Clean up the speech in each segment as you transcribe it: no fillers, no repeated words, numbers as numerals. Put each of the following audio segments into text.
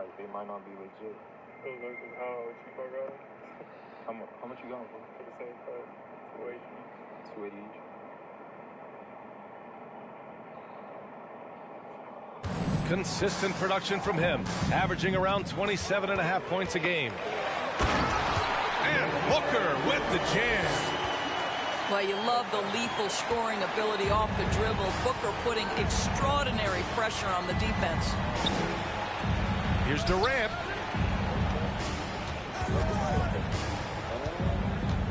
like they might not be legit. How much you got for the same price? 280. 280 each. Consistent production from him, averaging around 27.5 points a game. And Booker with the jam. Well, you love the lethal scoring ability off the dribble. Booker putting extraordinary pressure on the defense. Here's Durant.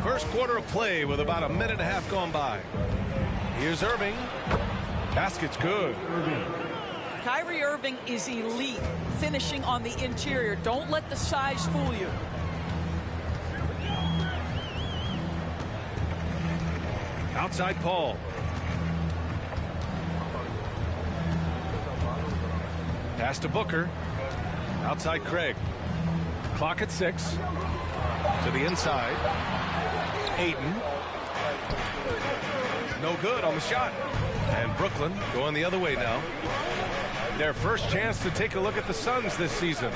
First quarter of play with about a minute and a half gone by. Here's Irving. Basket's good. Kyrie Irving is elite, finishing on the interior. Don't let the size fool you. Outside Paul. Pass to Booker. Outside Craig. Clock at 6. To the inside. Ayton. No good on the shot. And Brooklyn going the other way now. Their first chance to take a look at the Suns this season.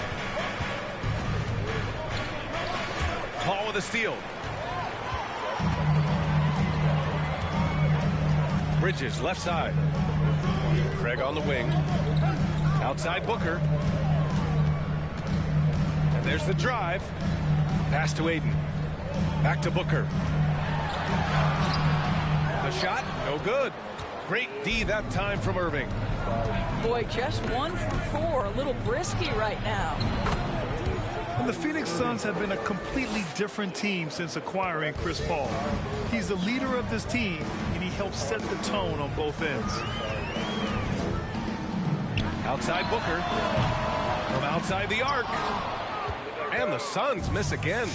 Paul with a steal. Bridges left side. Craig on the wing. Outside Booker. And there's the drive. Pass to Ayton. Back to Booker. The shot, no good. Great D that time from Irving. Boy, just 1 for 4. A little brisky right now. And the Phoenix Suns have been a completely different team since acquiring Chris Paul. He's the leader of this team, and he helps set the tone on both ends. Outside Booker. From outside the arc. And the Suns miss again.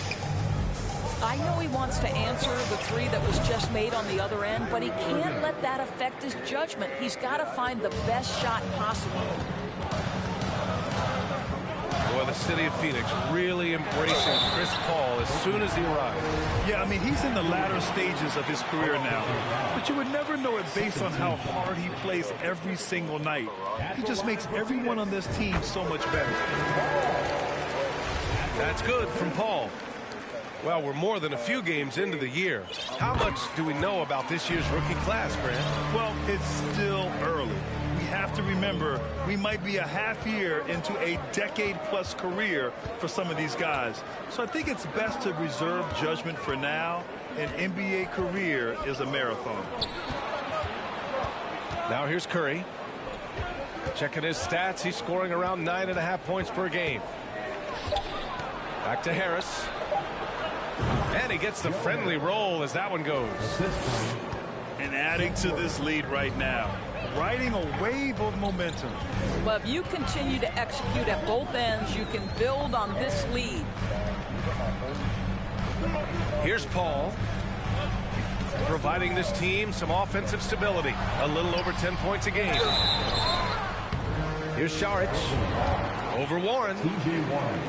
I know he wants to answer the three that was just made on the other end, but he can't let that affect his judgment. He's got to find the best shot possible. Boy, the city of Phoenix really embracing Chris Paul as soon as he arrived. Yeah, I mean, he's in the latter stages of his career now. But you would never know it based on how hard he plays every single night. He just makes everyone on this team so much better. That's good from Paul. Well, we're more than a few games into the year. How much do we know about this year's rookie class, Grant? Well, it's still early. We have to remember we might be a half year into a decade-plus career for some of these guys. So I think it's best to reserve judgment for now. An NBA career is a marathon. Now here's Curry. Checking his stats, he's scoring around 9.5 points per game. Back to Harris. And he gets the friendly roll as that one goes. And adding to this lead right now, riding a wave of momentum. But if you continue to execute at both ends, you can build on this lead. Here's Paul, providing this team some offensive stability. A little over 10 points a game. Here's Saric. Over Warren.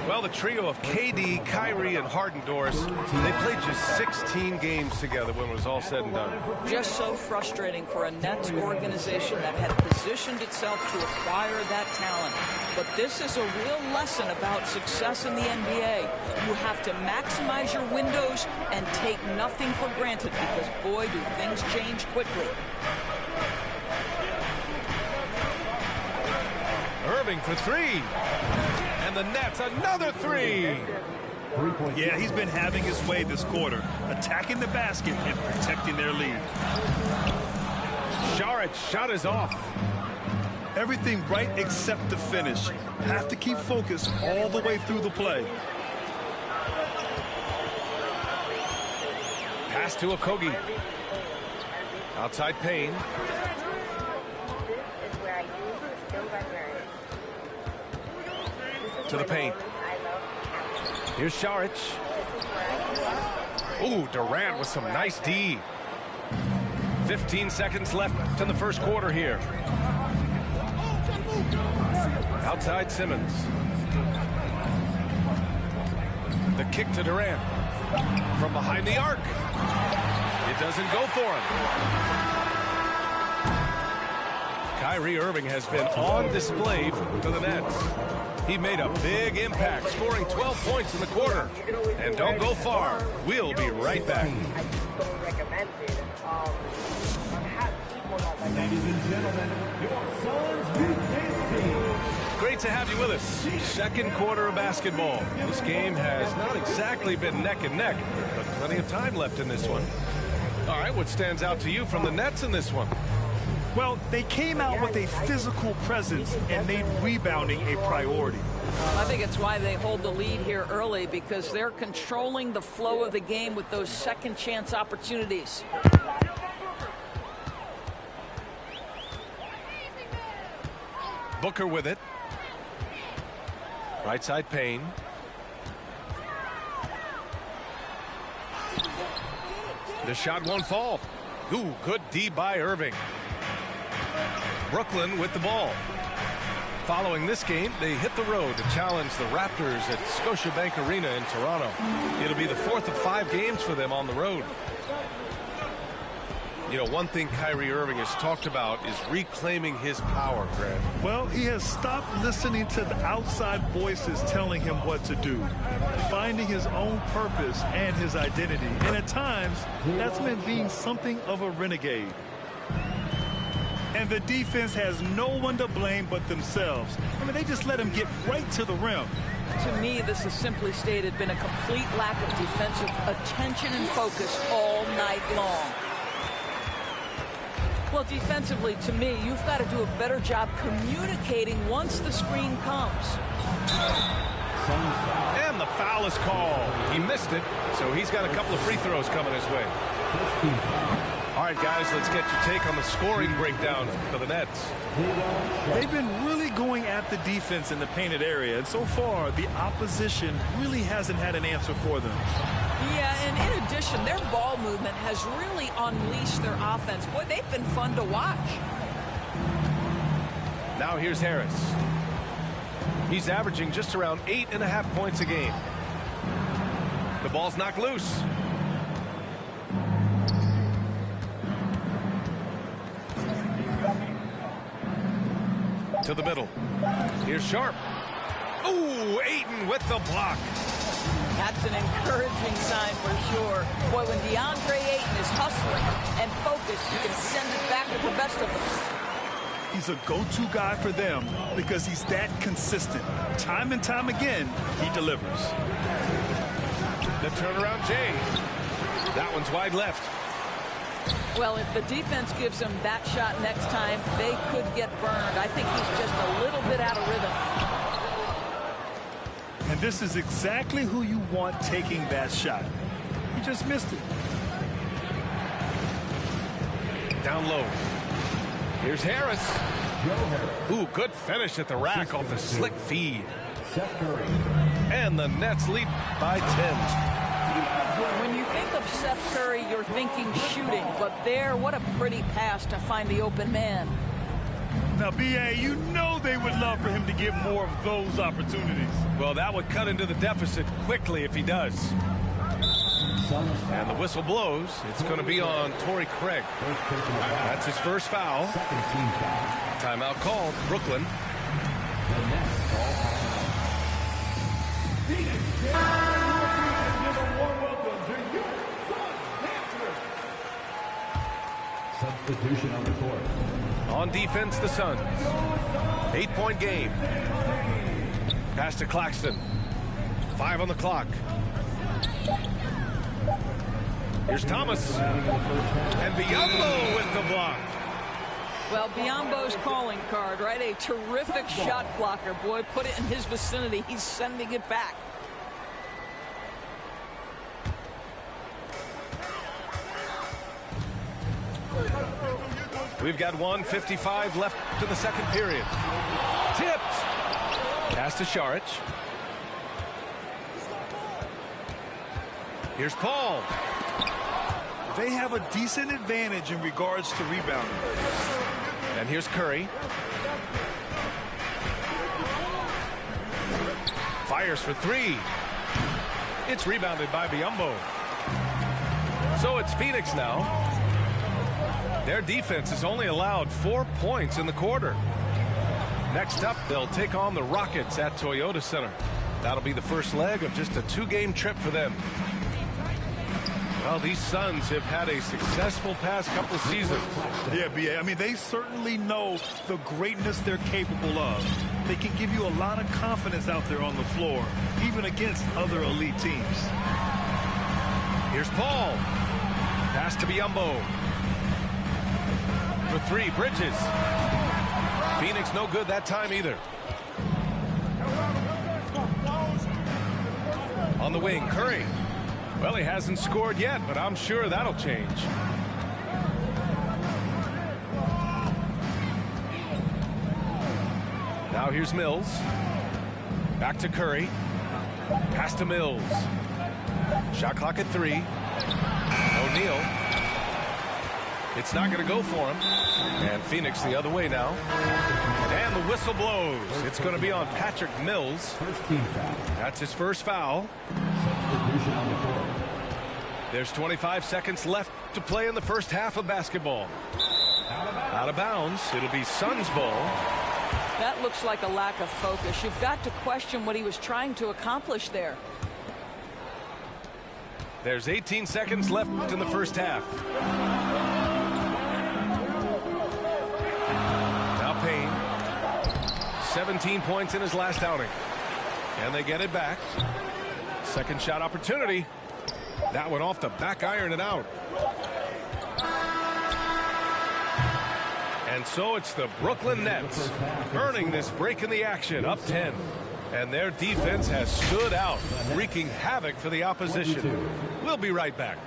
Well, the trio of KD, Kyrie, and Harden, Doris, they played just 16 games together when it was all said and done. Just so frustrating for a Nets organization that had positioned itself to acquire that talent. But this is a real lesson about success in the NBA. You have to maximize your windows and take nothing for granted because, boy, do things change quickly. Irving for three. And the Nets, another three. Yeah, he's been having his way this quarter, attacking the basket and protecting their lead. Saric shot is off. Everything right except the finish. Have to keep focused all the way through the play. Pass to Okogie. Outside Payne. To the paint. Here's Saric. Ooh, Durant with some nice D. 15 seconds left in the first quarter here. Outside Simmons. The kick to Durant. From behind the arc. It doesn't go for him. Kyrie Irving has been on display for the Nets. He made a big impact, scoring 12 points in the quarter. And don't go far. We'll be right back. Ladies and gentlemen, your Suns team. Great to have you with us. Second quarter of basketball. This game has not exactly been neck and neck, but plenty of time left in this one. All right, what stands out to you from the Nets in this one? Well, they came out with a physical presence and made rebounding a priority. I think it's why they hold the lead here early, because they're controlling the flow of the game with those second chance opportunities. Booker with it. Right side Payne. The shot won't fall. Ooh, good D by Irving. Brooklyn with the ball. Following this game, they hit the road to challenge the Raptors at Scotiabank Arena in Toronto. It'll be the 4th of 5 games for them on the road. You know, one thing Kyrie Irving has talked about is reclaiming his power, Grant. Well, he has stopped listening to the outside voices telling him what to do, finding his own purpose and his identity. And at times, that's meant being something of a renegade. And the defense has no one to blame but themselves. I mean, they just let him get right to the rim. To me, this has simply stated been a complete lack of defensive attention and focus all night long. Well, defensively, to me, you've got to do a better job communicating once the screen comes. And the foul is called. He missed it, so he's got a couple of free throws coming his way. All right, guys, let's get your take on the scoring breakdown for the Nets. They've been really going at the defense in the painted area, and so far, the opposition really hasn't had an answer for them. Yeah, and in addition, their ball movement has really unleashed their offense. Boy, they've been fun to watch. Now here's Harris. He's averaging just around 8.5 points a game. The ball's knocked loose. To the middle. Here's Sharp. Ooh, Ayton with the block. That's an encouraging sign for sure. Boy, when DeAndre Ayton is hustling and focused, you can send it back with the best of them. He's a go-to guy for them because he's that consistent. Time and time again, he delivers. The turnaround, Jay. That one's wide left. Well, if the defense gives him that shot next time, they could get burned. I think he's just a little bit out of rhythm. And this is exactly who you want taking that shot. He just missed it. Down low. Here's Harris. Ooh, good finish at the rack off the slick feed. And the Nets lead by 10. When you think of Seth Curry, you're thinking shooting. But there, what a pretty pass to find the open man. Now, B.A., you know they would love for him to get more of those opportunities. Well, that would cut into the deficit quickly if he does. And the whistle blows. It's going to be on Torrey Craig. That's his first foul. Timeout called. Brooklyn. Substitution on the court. On defense, the Suns. 8-point game. Pass to Claxton. 5 on the clock. Here's Thomas. And Biyombo with the block. Well, Biyombo's calling card, right? A terrific shot blocker. Boy, put it in his vicinity. He's sending it back. We've got 1:55 left to the second period. Tipped. Pass to Šarić. Here's Paul. They have a decent advantage in regards to rebounding. And here's Curry. Fires for 3. It's rebounded by Biyombo. So it's Phoenix now. Their defense has only allowed 4 points in the quarter. Next up, they'll take on the Rockets at Toyota Center. That'll be the first leg of just a 2-game trip for them. Well, these Suns have had a successful past couple of seasons. Yeah, B.A. I mean, they certainly know the greatness they're capable of. They can give you a lot of confidence out there on the floor, even against other elite teams. Here's Paul. Pass to Biyombo. For 3, Bridges. Phoenix no good that time either. On the wing, Curry. Well, he hasn't scored yet, but I'm sure that'll change. Now here's Mills. Back to Curry. Pass to Mills. Shot clock at 3. O'Neal. It's not going to go for him. And Phoenix the other way now. And the whistle blows. It's going to be on Patrick Mills. That's his first foul. There's 25 seconds left to play in the first half of basketball. Out of bounds. It'll be Suns ball. That looks like a lack of focus. You've got to question what he was trying to accomplish there. There's 18 seconds left in the first half. Now Payne. 17 points in his last outing. And they get it back. Second shot opportunity. That one off the back iron and out. And so it's the Brooklyn Nets earning this break in the action, up 10. And their defense has stood out, wreaking havoc for the opposition. We'll be right back.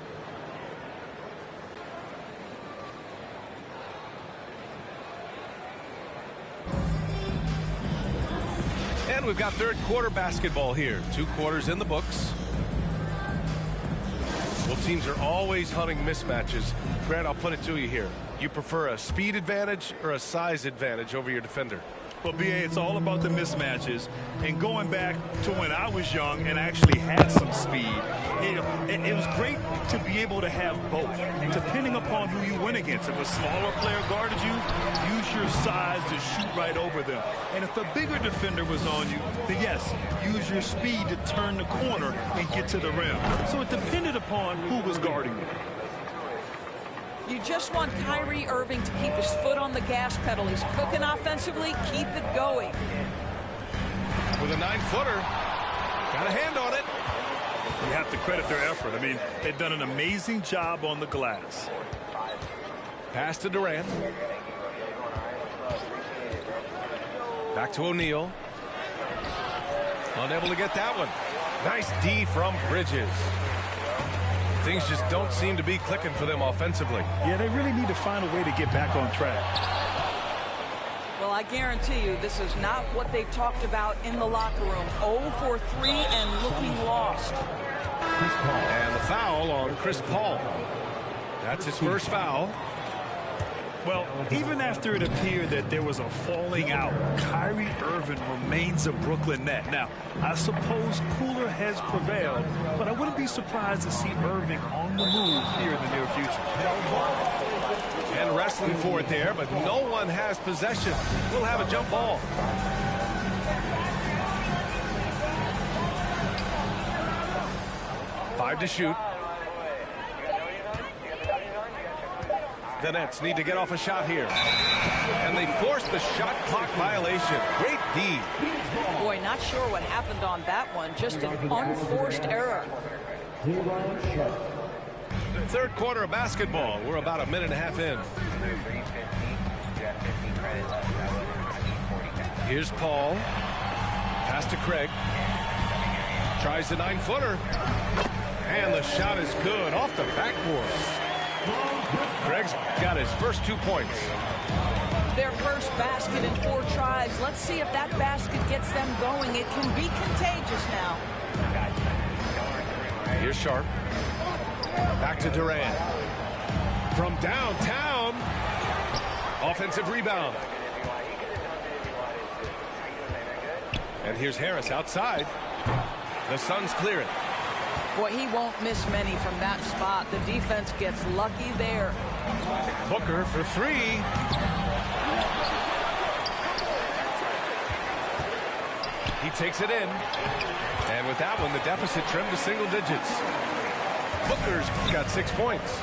And we've got third quarter basketball here. 2 quarters in the books. Well, teams are always hunting mismatches. Grant, I'll put it to you here. You prefer a speed advantage or a size advantage over your defender? Well, B.A., it's all about the mismatches. And going back to when I was young and actually had some speed, it was great to be able to have both, depending upon who you went against. If a smaller player guarded you, use your size to shoot right over them. And if a bigger defender was on you, then yes, use your speed to turn the corner and get to the rim. So it depended upon who was guarding you. You just want Kyrie Irving to keep his foot on the gas pedal. He's cooking offensively. Keep it going. With a 9-footer. Got a hand on it. You have to credit their effort. I mean, they've done an amazing job on the glass. Pass to Durant. Back to O'Neal. Unable to get that one. Nice D from Bridges. Things just don't seem to be clicking for them offensively. Yeah, they really need to find a way to get back on track. Well, I guarantee you this is not what they talked about in the locker room. 0 for 3 and looking lost. And the foul on Chris Paul. That's his first foul. Well, even after it appeared that there was a falling out, Kyrie Irving remains a Brooklyn Net. Now, I suppose cooler heads prevailed, but I wouldn't be surprised to see Irving on the move here in the near future. And wrestling for it there, but no one has possession. We'll have a jump ball. Five to shoot. The Nets need to get off a shot here. And they force the shot clock violation. Great D. Boy, not sure what happened on that one. Just an unforced error. Third quarter of basketball. We're about a minute and a half in. Here's Paul. Pass to Craig. Tries the 9-footer. And the shot is good off the backboard. Craig's got his first 2 points. Their first basket in 4 tries. Let's see if that basket gets them going. It can be contagious now. Here's Sharp. Back to Durant. From downtown. Offensive rebound. And here's Harris outside. The Suns clear it. Boy, he won't miss many from that spot. The defense gets lucky there. Booker for three. He takes it in. And with that one, the deficit trimmed to single digits. Booker's got 6 points.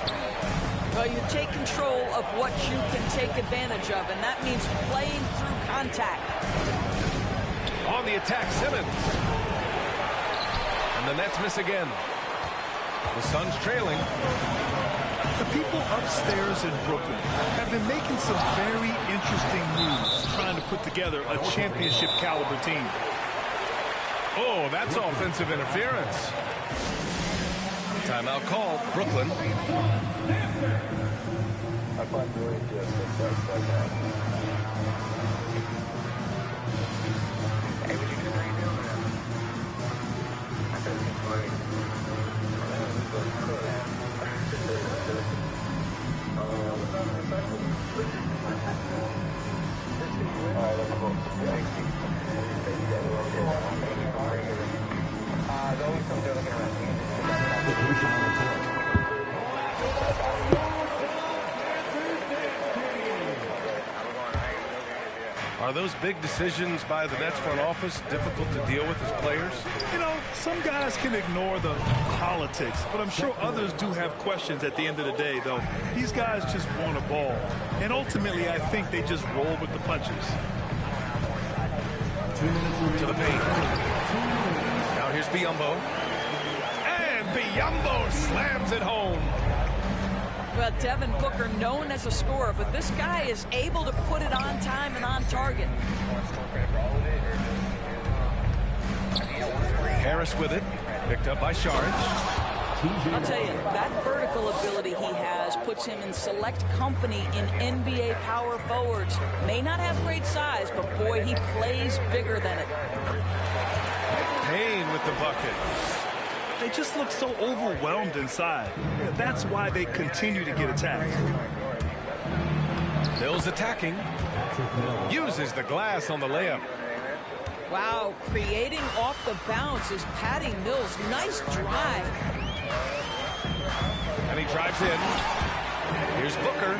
Well, you take control of what you can take advantage of, and that means playing through contact. On the attack, Simmons. And the Nets miss again. The Suns trailing. The people upstairs in Brooklyn have been making some very interesting moves trying to put together a championship caliber team. Oh, that's offensive interference. Timeout called. Brooklyn. I find really just like that. Hey, what you gonna bring down there? I said it's great. Are those big decisions by the Nets front office difficult to deal with as players? You know, some guys can ignore the politics, but I'm sure others do have questions at the end of the day, though. These guys just want a ball. And ultimately, I think they just roll with the punches. To the paint. Now here's Biyombo. And Biyombo slams it home. Well, Devin Booker, known as a scorer, but this guy is able to put it on time and on target. Harris with it. Picked up by Saric. I'll tell you, that vertical ability he has puts him in select company in NBA power forwards. May not have great size, but boy, he plays bigger than it. Payne with the bucket. They just look so overwhelmed inside. That's why they continue to get attacked. Mills attacking. Uses the glass on the layup. Wow, creating off the bounce is Patty Mills. Nice drive. And he drives in. Here's Booker.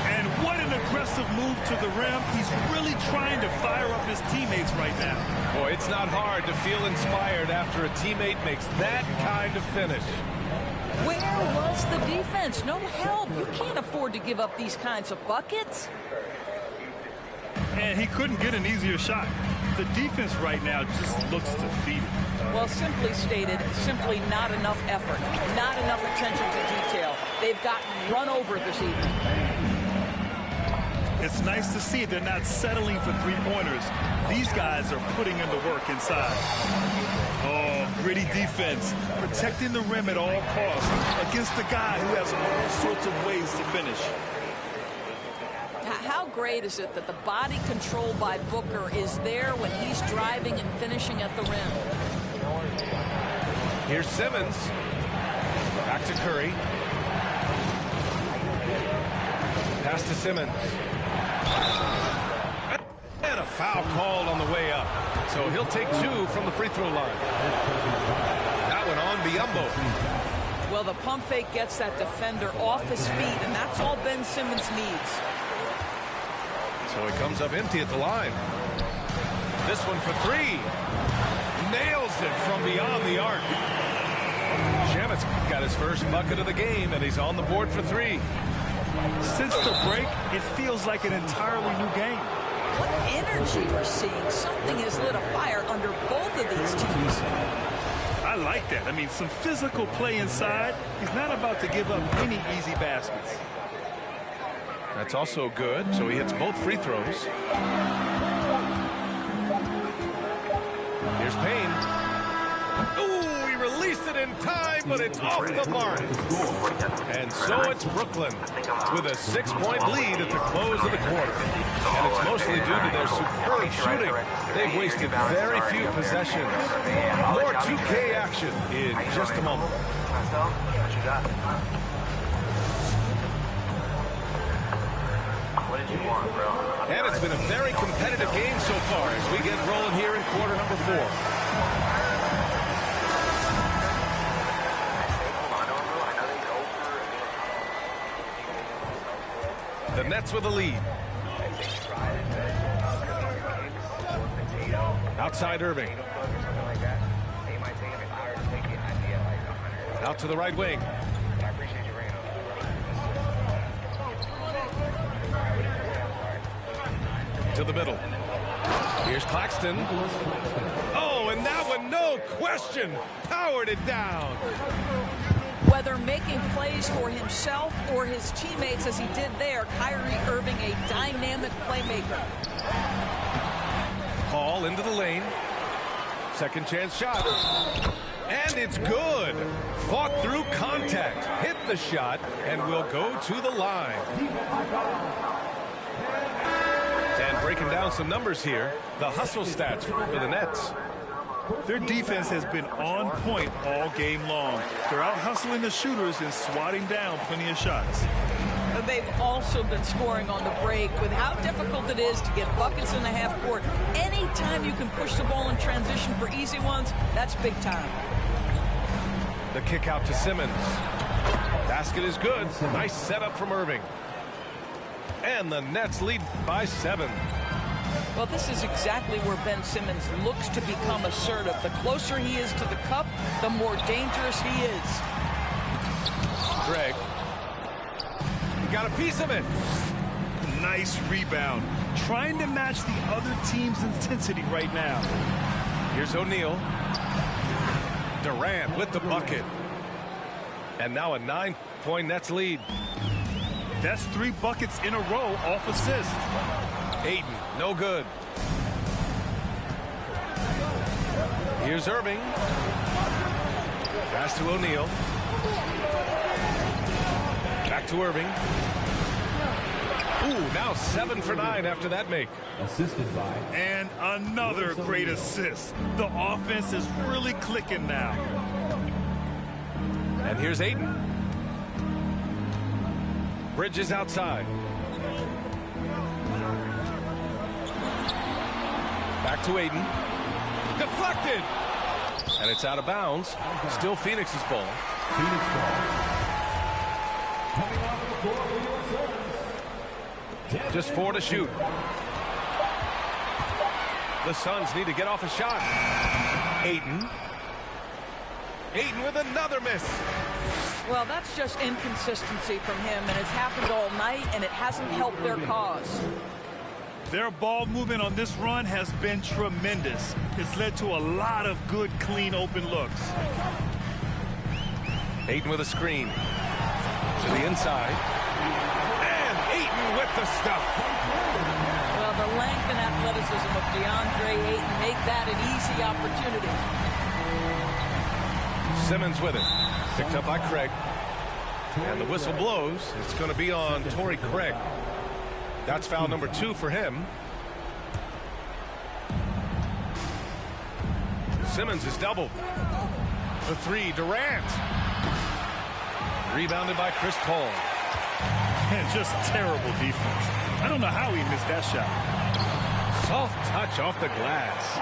And what an aggressive move to the rim. He's really trying to fire up his teammates right now. Boy, it's not hard to feel inspired after a teammate makes that kind of finish. Where was the defense? No help. You can't afford to give up these kinds of buckets. And he couldn't get an easier shot. The defense right now just looks defeated. Well, simply stated, simply not enough effort, not enough attention to detail. They've gotten run over this evening. It's nice to see they're not settling for three-pointers. These guys are putting in the work inside. Oh, gritty defense, protecting the rim at all costs against a guy who has all sorts of ways to finish. How great is it that the body control by Booker is there when he's driving and finishing at the rim? Here's Simmons. Back to Curry. Pass to Simmons. And a foul called on the way up. So he'll take 2 from the free throw line. That one on Biyombo. Well, the pump fake gets that defender off his feet, and that's all Ben Simmons needs. So he comes up empty at the line. This one for 3. Nails it from beyond the arc. Shamet's got his first bucket of the game, and he's on the board for 3. Since the break, it feels like an entirely new game. What energy we're seeing. Something has lit a fire under both of these teams. I like that. I mean, some physical play inside. He's not about to give up any easy baskets. That's also good, so he hits both free throws. Here's Payne. Ooh, he released it in time, but it's off the mark. And so it's Brooklyn with a 6-point lead at the close of the quarter. And it's mostly due to their superb shooting. They've wasted very few possessions. More 2K action in just a moment. And it's been a very competitive game so far as we get rolling here in quarter number 4. The Nets with a lead. Outside Irving. Out to the right wing. To the middle. Here's Claxton. Oh, and that one, no question, powered it down. Whether making plays for himself or his teammates as he did there, Kyrie Irving, a dynamic playmaker. Paul into the lane. Second chance shot. And it's good. Fought through contact. Hit the shot and will go to the line. And breaking down some numbers here, the hustle stats for the Nets. Their defense has been on point all game long. They're out hustling the shooters and swatting down plenty of shots. They've also been scoring on the break. With how difficult it is to get buckets in the half court, anytime you can push the ball in transition for easy ones, that's big time. The kick out to Simmons. Basket is good. Nice setup from Irving. And the Nets lead by 7. Well, this is exactly where Ben Simmons looks to become assertive. The closer he is to the cup, the more dangerous he is. Greg. He got a piece of it. Nice rebound. Trying to match the other team's intensity right now. Here's O'Neal. Durant with the bucket. And now a 9-point Nets lead. That's 3 buckets in a row off assist. Ayton, no good. Here's Irving. Pass to O'Neal. Back to Irving. Ooh, now 7 for 9 after that make. Assisted by. And another great assist. The offense is really clicking now. And here's Ayton. Bridges outside. Back to Ayton. Deflected. And it's out of bounds. Still Phoenix's ball. Phoenix ball. Coming off the floor for your Suns. Just 4 to shoot. The Suns need to get off a shot. Ayton. Ayton with another miss. Well, that's just inconsistency from him, and it's happened all night, and it hasn't helped their cause. Their ball movement on this run has been tremendous. It's led to a lot of good, clean, open looks. Ayton with a screen. To the inside. And Ayton with the stuff. Well, the length and athleticism of DeAndre Ayton make that an easy opportunity. Simmons with it. Picked up by Craig. And the whistle blows. It's going to be on Torrey Craig. That's foul number 2 for him. Simmons is doubled. The 3, Durant. Rebounded by Chris Paul. And just terrible defense. I don't know how he missed that shot. Soft touch off the glass.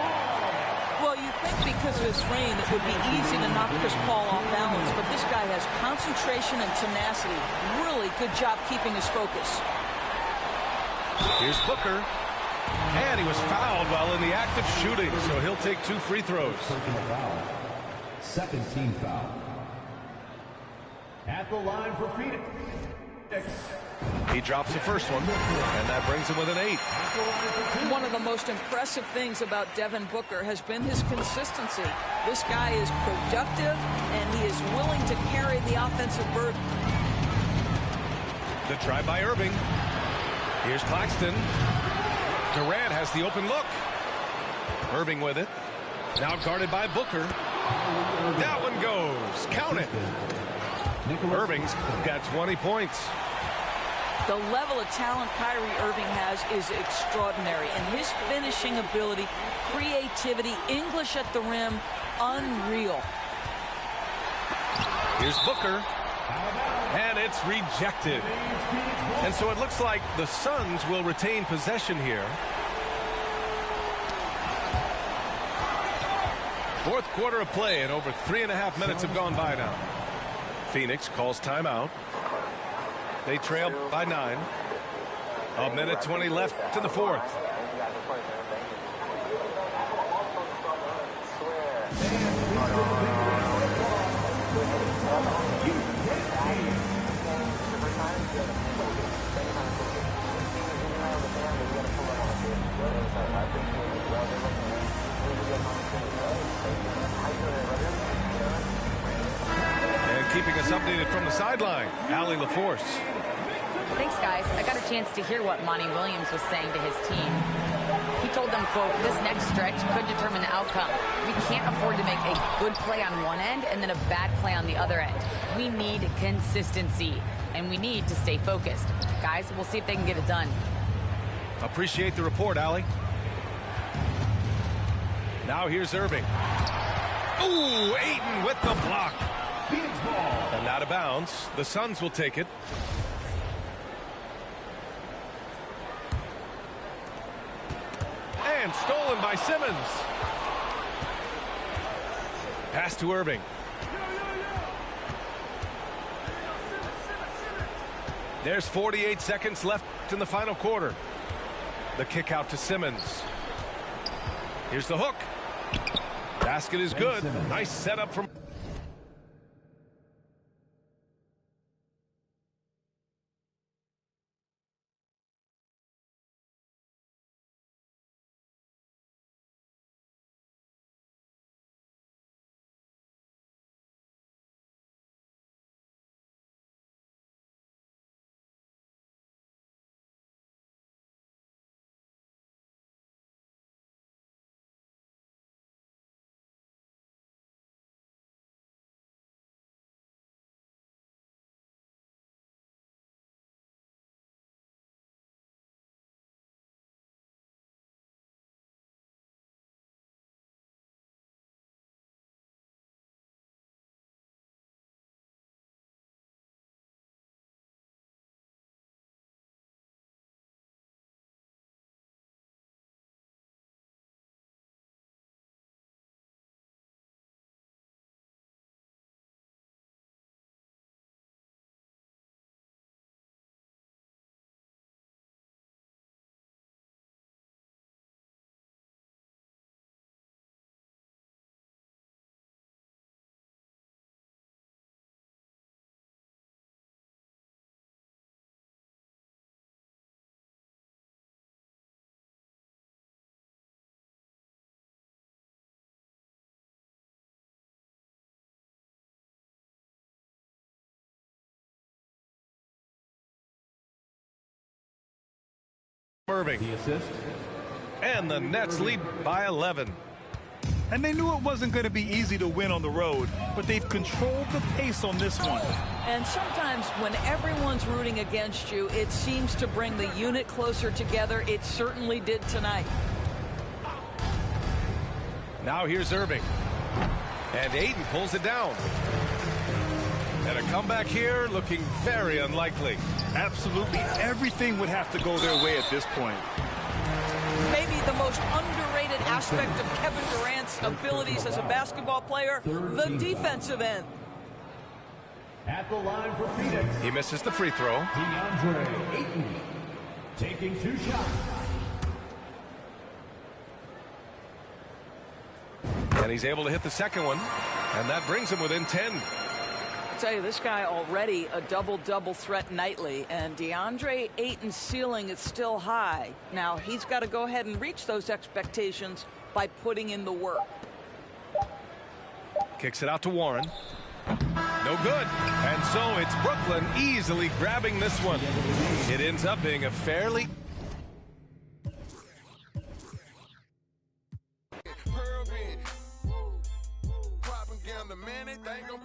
Well, you think because of his frame it would be easy to knock Chris Paul off balance, but this guy has concentration and tenacity. Really good job keeping his focus. Here's Booker. And he was fouled while in the act of shooting, so he'll take 2 free throws. Personal foul. Second team foul. At the line for Phoenix. He drops the first one, and that brings him with an 8. One of the most impressive things about Devin Booker has been his consistency. This guy is productive, and he is willing to carry the offensive burden. The try by Irving. Here's Claxton. Durant has the open look. Irving with it. Now guarded by Booker. That one goes. Count it. Irving's got 20 points. The level of talent Kyrie Irving has is extraordinary, and his finishing ability, creativity, English at the rim, unreal. Here's Booker. And it's rejected. And so it looks like the Suns will retain possession here. Fourth quarter of play, and over 3.5 minutes have gone by now. Phoenix calls timeout. They trail by 9. A minute 20 left to the fourth. And keeping us updated from the sideline, Allie LaForce. Thanks, guys. I got a chance to hear what Monty Williams was saying to his team. He told them, quote, this next stretch could determine the outcome. We can't afford to make a good play on one end and then a bad play on the other end. We need consistency, and we need to stay focused. Guys, we'll see if they can get it done. Appreciate the report, Allie. Now here's Irving. Ooh, Ayton with the block. Phoenix ball. And out of bounds. The Suns will take it. And stolen by Simmons. Pass to Irving. There's 48 seconds left in the final quarter. The kick out to Simmons. Here's the hook. Basket is good. Nice setup from... Irving. The assist. And the Nets lead by 11. And they knew it wasn't going to be easy to win on the road, but they've controlled the pace on this one. And sometimes when everyone's rooting against you, it seems to bring the unit closer together. It certainly did tonight. Now here's Irving. And Ayton pulls it down. And a comeback here looking very unlikely. Absolutely everything would have to go their way at this point. Maybe the most underrated aspect of Kevin Durant's abilities as a basketball player, the defensive end. At the line for Phoenix. He misses the free throw. DeAndre Ayton taking 2 shots. And he's able to hit the second one. And that brings him within 10. I'll tell you, this guy already a double-double threat nightly, and DeAndre Ayton's ceiling is still high. Now, he's got to go ahead and reach those expectations by putting in the work. Kicks it out to Warren. No good. And so it's Brooklyn easily grabbing this one. It ends up being a fairly... Propaganda, man, they think I'm